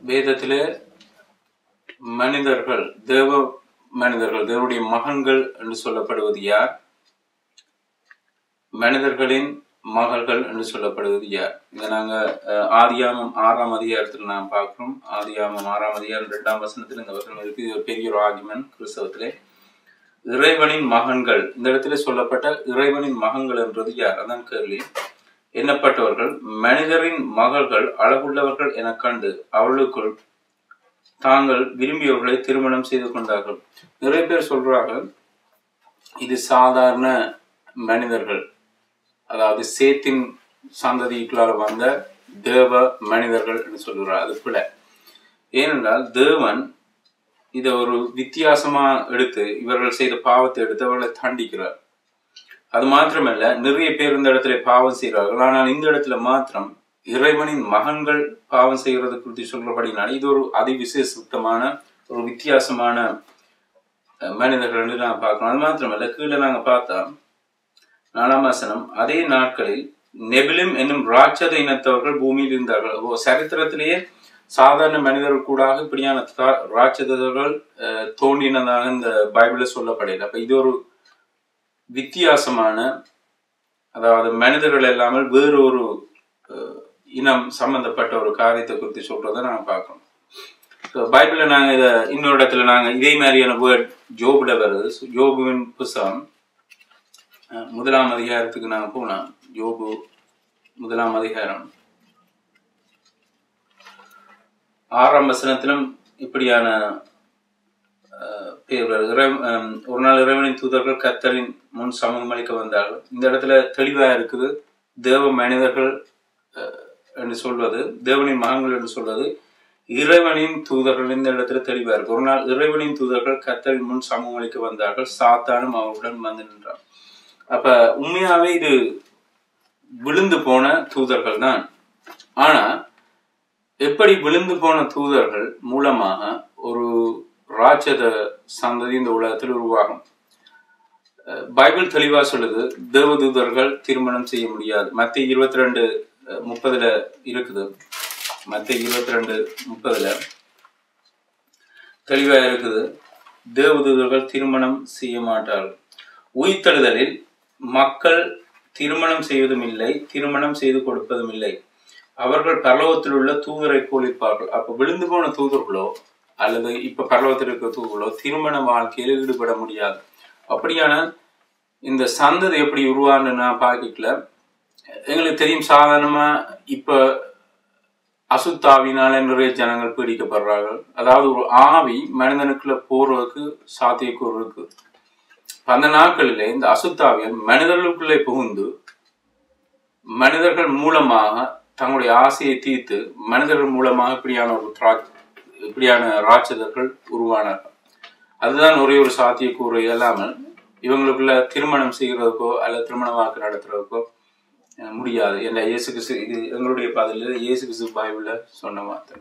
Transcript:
வேதத்திலே மனிதர்கள் மனிதர்கள் தேவனுடைய மகன்கள் என்று சொல்லப்படுவது யார்? மனிதர்களின் மகள்கள் என்று சொல்லப்படுவது யார்? இதை நாங்க ஆதியாமம் 6ஆம் அதிகாரத்தில் நாம் பார்க்கிறோம். ஆதியாமம் 6ஆம் அதிகாரம் 2ஆம் வசனத்தில் இந்த வசனம் இருக்கு. இது ஒரு பெரிய ஒரு ஆர்குமெண்ட் கிறிஸ்தவத்திலே. இறைவனின் மகன்கள், இந்த இடத்துல சொல்லப்பட்ட இறைவனின் மகன்கள் என்றது யார்? அதான் கேள்வி. எண்ணப்பட்டவர்கள் மனிதரின் மகள்கள் அழகுள்ளவர்கள் என கண்டு அவர்களுக்குள் தாங்கள் விரும்பியவர்களை திருமணம் செய்து கொண்டார்கள். நிறைய பேர் சொல்றார்கள் இது சாதாரண மனிதர்கள், அதாவது சேத்தின் சந்ததிக்குள்ளார வந்த தேவ மனிதர்கள் என்று சொல்கிறார். அது பிழை. ஏனென்றால் தேவன் இதை ஒரு வித்தியாசமா எடுத்து இவர்கள் செய்த பாவத்தை எடுத்து அவர்களை தண்டிக்கிறார். அது மாத்திரமல்ல, நிறைய பேர் இந்த இடத்துல பாவம் செய்கிறார்கள். ஆனால் இந்த இடத்துல மாத்திரம் இறைவனின் மகன்கள் பாவம் செய்கிறது குறித்து சொல்றபடினால இது ஒரு அதிவிசேஷமான ஒரு வித்தியாசமான மனிதர்கள் என்று நான் பார்க்கணும். அது மாத்திரமல்ல, கீழே நாங்க பார்த்தா 4ஆம் வசனம், அதே நாட்களில் நெபிலிம் என்னும் ராட்சத இனத்தவர்கள் பூமியில் இருந்தார்கள். சரித்திரத்திலேயே சாதாரண மனிதர்கள் கூட இப்படியான ராட்சதர்கள் தோன்றினதாக இந்த பைபிள்ல சொல்லப்படையில. அப்ப இது ஒரு வித்தியாசமான, அதாவது மனிதர்கள் இல்லாமல் வேறு ஒரு இனம் சம்பந்தப்பட்ட ஒரு காரியத்தை குறித்து சொல்றதை நாங்க பார்க்கணும். பைபிள்ல நாங்க இதை இன்னொரு இடத்துல நாங்க இதே மாதிரியான வேர்ட் ஜோபுல வருது. ஜோபுவின் புத்தகம் 1ஆம் அதிகாரத்துக்கு நாங்க போனோம். யோபு 1ஆம் அதிகாரம் 6ஆம் வசனத்திலும் இப்படியான ஒரு நாள் இறைவனின் தூதர்கள் கர்த்தரின் முன் சமூகம் அளிக்க வந்தார்கள். இந்த இடத்துல தெளிவா இருக்குது. தேவ மனிதர்கள் என்று சொல்வது, தேவனின் மகன்கள் என்று சொல்வது இறைவனின் தூதர்கள். இந்த இடத்துல தெளிவா இருக்கு. ஒரு நாள் இறைவனின் தூதர்கள் கர்த்தரின் முன் சமூகம் அளிக்க வந்தார்கள், சாத்தானும் அவருடன் வந்து நின்றார். அப்ப உண்மையாவே இது விழுந்து போன தூதர்கள் தான். ஆனா எப்படி விழுந்து போன தூதர்கள் மூலமாக ஒரு ராட்சத சந்ததி இந்த உலகத்தில் உருவாகும்? பைபிள் தெளிவா சொல்லுது, தேவதூதர்கள் திருமணம் செய்ய முடியாது. மத்திய 22:30 இருக்குது. மத்திய 22:30 தெளிவா இருக்குது, தேவதூதர்கள் திருமணம் செய்ய மாட்டார்கள். உயிர்த்தெழுதலில் மக்கள் திருமணம் செய்வதும் இல்லை, திருமணம் செய்து கொடுப்பதும் இல்லை. அவர்கள் பரலோகத்தில் உள்ள தூதரை போலிப்பார்கள். அப்ப விழுந்து போன தூதர்களோ அல்லது இப்ப பரலோகத்தில் இருக்கிற தூதர்களோ திருமண வாழ்க்கையில் ஈடுபட முடியாது. அப்படியான இந்த சந்ததி எப்படி உருவான்னு நான் பார்க்கல. எங்களுக்கு தெரியும், சாதாரணமா இப்ப அசுத்தாவினால நிறைய ஜனங்கள் பீடிக்கப்படுறார்கள். அதாவது ஒரு ஆவி மனிதனுக்குள்ள போறதுக்கு சாத்தியக்கூறு இருக்கு. அந்த நாட்களிலே இந்த அசுத்தாவியல் மனிதர்களுக்குள்ளே புகுந்து மனிதர்கள் மூலமாக தங்களுடைய ஆசையை தீர்த்து மனிதர்கள் மூலமாக இப்படியான ராட்சதர்கள் உருவானார்கள். அதுதான் ஒரே ஒரு சாத்தியக்கூறு இல்லாமல் இவங்களுக்குள்ள திருமணம் செய்கிறதுக்கோ அல்லது திருமண வாக்கு நடத்துறதுக்கோ முடியாது. என்ற இயேசு கிறிஸ்து, இது எங்களுடைய பதில் இயேசு கிறிஸ்து பைபிள்ல சொன்ன வார்த்தை.